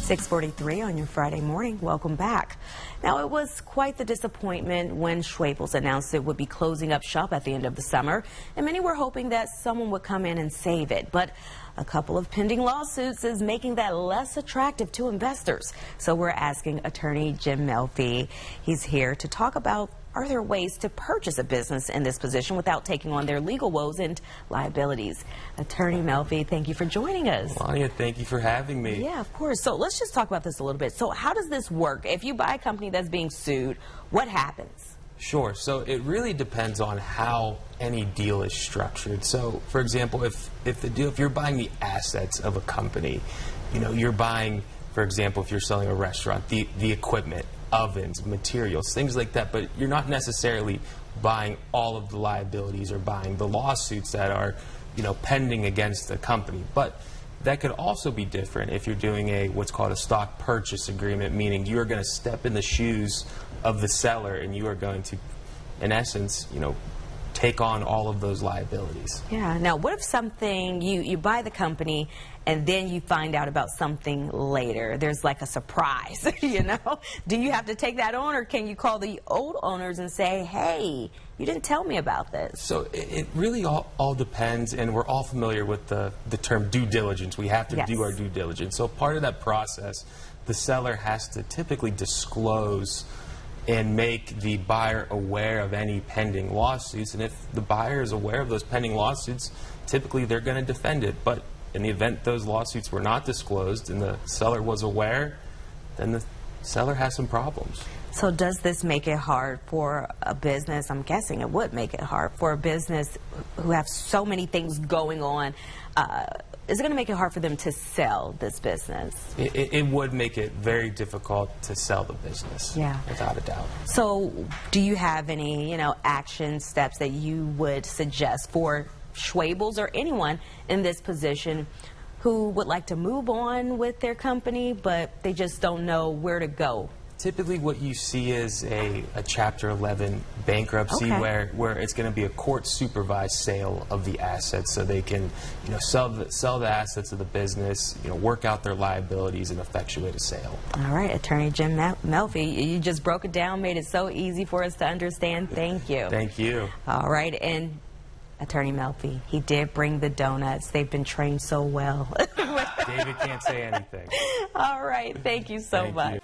6:43 on your Friday morning. Welcome back. Now, it was quite the disappointment when Schwebel's announced it would be closing up shop at the end of the summer, and many were hoping that someone would come in and save it. But a couple of pending lawsuits is making that less attractive to investors. So we're asking Attorney James Melfi. He's here to talk about, are there ways to purchase a business in this position without taking on their legal woes and liabilities? Attorney Melfi, thank you for joining us. Melania, thank you for having me. Yeah, of course. So let's just talk about this a little bit. So how does this work? If you buy a company that's being sued, what happens? Sure. So it really depends on how any deal is structured. So, for example, if you're buying the assets of a company, you're buying, for example, if you're selling a restaurant, the equipment, ovens, materials, things like that, but you're not necessarily buying all of the liabilities or buying the lawsuits that are, pending against the company. But that could also be different if you're doing what's called a stock purchase agreement, meaning you are going to step in the shoes of the seller and you are going to, in essence, take on all of those liabilities. Yeah. Now, what if something, you buy the company and then you find out about something later? There's like a surprise, Do you have to take that on, or can you call the old owners and say, hey, you didn't tell me about this? So it really all depends, and we're all familiar with the term due diligence. We have to do our due diligence. So part of that process, the seller has to typically disclose and make the buyer aware of any pending lawsuits. And if the buyer is aware of those pending lawsuits, typically they're going to defend it. But in the event those lawsuits were not disclosed and the seller was aware, then the seller has some problems. So does this make it hard for a business? I'm guessing it would make it hard for a business who have so many things going on. Is it going to make it hard for them to sell this business? It would make it very difficult to sell the business, without a doubt. So do you have any, action steps that you would suggest for Schwebels or anyone in this position who would like to move on with their company, but they just don't know where to go? Typically what you see is a Chapter 11 bankruptcy where it's going to be a court-supervised sale of the assets, so they can sell the assets of the business, work out their liabilities and effectuate a sale. All right, Attorney James Melfi, you just broke it down, made it so easy for us to understand. Thank you. Thank you. All right, and Attorney Melfi, he did bring the donuts. They've been trained so well. David can't say anything. All right, thank you so much. You.